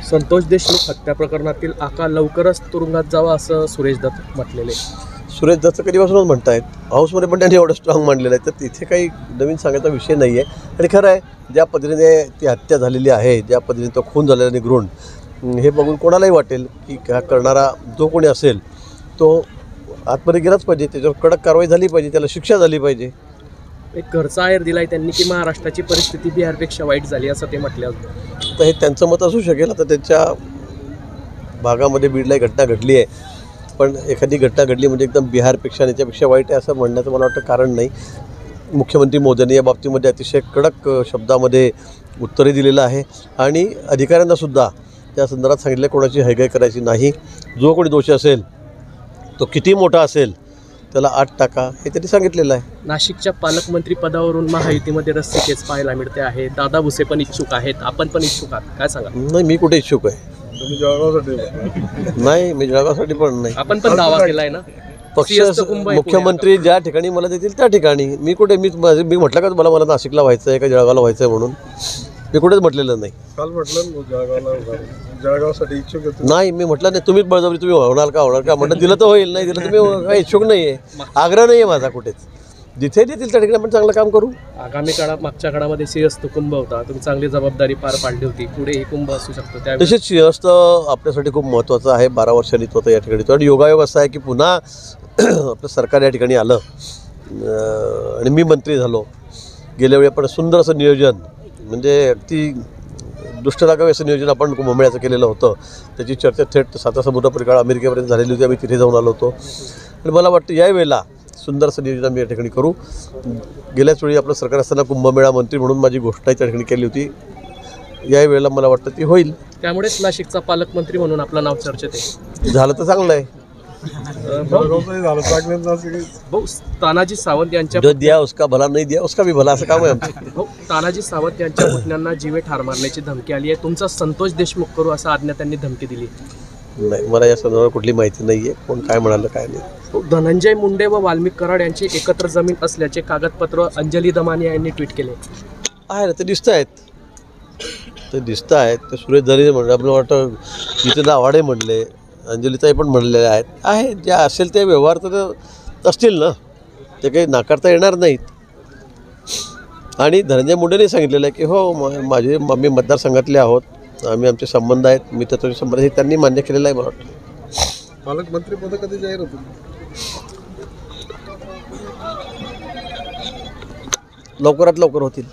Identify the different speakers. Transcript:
Speaker 1: संतोष देशमुख हत्या प्रकरणातील आका लवकरच तुरुंगात जावा असं सुरेश दत्त म्हटलेले.
Speaker 2: सुरेश दत्त कधीपासूनच म्हणतायत, हाऊसमध्ये पण त्यांनी एवढं स्ट्रॉंग मांडलेलं आहे, तर तिथे काही नवीन सांगायचा विषय नाही आहे. आणि खरं आहे, ज्या पद्धतीने ती हत्या झालेली आहे, ज्या पद्धतीने तो खून झालेला निगरून, हे बघून कोणालाही वाटेल की हा करणारा जो कोणी असेल तो आतमध्ये गेलाच पाहिजे, त्याच्यावर कडक कारवाई झाली पाहिजे, त्याला शिक्षा झाली पाहिजे.
Speaker 1: एक घरचा आहेर दिलाय त्यांनी की महाराष्ट्राची परिस्थिती बिहारपेक्षा वाईट झाली असं ते म्हटले.
Speaker 2: तर हे त्यांचं मत असू शकेल. आता त्यांच्या भागामध्ये बीडला घटना घडली आहे, पण एखादी घटना घडली म्हणजे एकदम बिहारपेक्षा आणि त्याच्यापेक्षा वाईट आहे असं म्हणण्याचं मला वाटतं कारण नाही. मुख्यमंत्री मोदींनी या बाबतीमध्ये अतिशय कडक शब्दामध्ये उत्तरे दिलेलं आहे आणि अधिकाऱ्यांनासुद्धा त्या संदर्भात सांगितलं कोणाची हयगय करायची नाही. जो कोणी दोषी असेल तो किती मोठा असेल त्याला आत टाका हे त्यांनी सांगितलेलं आहे.
Speaker 1: नाशिकच्या पालकमंत्री पदावरून महायुतीमध्ये रस्सीखेच पाहायला मिळते आहे. दादा भुसे पण इच्छुक आहेत, आपण पण इच्छुक आहात, काय सांगा?
Speaker 2: नाही, मी कुठे इच्छुक आहे?
Speaker 3: तुम्ही जळगावसाठी?
Speaker 2: नाही, मी जळगावसाठी पण नाही.
Speaker 1: आपण पण दावा केलाय ना
Speaker 2: पक्ष मुख्यमंत्री ज्या ठिकाणी मला देतील त्या ठिकाणी. मी कुठे मी म्हटलं का तुम्हाला मला नाशिकला व्हायचं आहे का जळगावला व्हायचं आहे म्हणून? मी कुठेच म्हटलेलं नाही.
Speaker 3: काल म्हटलं जळगावसाठी इच्छुक आहे
Speaker 2: नाही, मी म्हटलं नाही. तुम्हीच बळजबरी तुम्ही होणार का म्हटलं दिलं तर होईल, नाही दिलं तुम्ही काही इच्छुक नाही आहे. आग्रह नाही आहे माझा कुठेच. जिथे देतील त्या ठिकाणी आपण चांगलं काम करू.
Speaker 1: आगामी काळात मागच्या काळामध्ये सिंहस्थ कुंभ होता, तुम्ही चांगली जबाबदारी पार पाडली होती, पुढे हे कुंभ असू शकतो. त्या
Speaker 2: तसेच सिंहस्थ आपल्यासाठी खूप महत्त्वाचं आहे. 12 वर्षांनी तो आता या ठिकाणी तो. आणि योगायोग असा आहे की पुन्हा आपलं सरकार या ठिकाणी आलं आणि मी मंत्री झालो. गेल्या वेळी आपण सुंदर असं नियोजन, म्हणजे अगदी दुष्ट लागावे असं नियोजन आपण कुंभमेळ्याचं केलेलं होतं. त्याची चर्चा थेट साता समुद्र परिकाळ अमेरिकेपर्यंत झालेली होती. आम्ही तिथे जाऊन आलो होतो. आणि मला वाटतं यावेळेला सुंदर असं नियोजन आम्ही या ठिकाणी करू. गेल्याच वेळी आपलं सरकार असताना कुंभमेळा मंत्री म्हणून माझी घोषणा त्या ठिकाणी केली होती. यावेळेला मला वाटतं ती होईल.
Speaker 1: त्यामुळेच नाशिकचा पालकमंत्री म्हणून आपलं नाव चर्चेत आहे.
Speaker 2: झालं तर चांगलं आहे.
Speaker 1: भाऊ, तानाजी सावंत यांच्या
Speaker 2: जो दिया उसका भला, नाही दिया उसका भी भला, असं काम आहे आमचं.
Speaker 1: भाऊ, तानाजी सावंत यांच्या पुतण्यांना जीवे ठार मारण्याची धमकी आली आहे. तुमचा संतोष देशमुख करू असं अज्ञातांनी धमकी दिली.
Speaker 2: नाही, मला या संदर्भात कुठली माहिती नाही आहे. कोण काय म्हणालं काय नाही.
Speaker 1: धनंजय मुंडे व वाल्मिक कराड यांची एकत्र जमीन असल्याचे कागदपत्र अंजली दमानी यांनी ट्विट केले
Speaker 2: आहे ना. ते दिसत आहेत. ते सुरेश धरे म्हणले, आपलं वाटतं जिथे आव्हाडे म्हणले, अंजलीताई पण म्हणलेले आहेत. आहे जे असेल ते व्यवहार तर असतील ना, ते काही नाकारता येणार नाहीत. आणि धनंजय मुंडेने सांगितलेलं आहे की हो आम्ही मतदारसंघातले आहोत, आमचे संबंध आहेत, मित्रत्वाचे संबंध हे त्यांनी मान्य केलेलं आहे. मला वाटतं
Speaker 3: पालकमंत्री पद कधी जाहीर होतं?
Speaker 2: लवकरात लवकर होतील.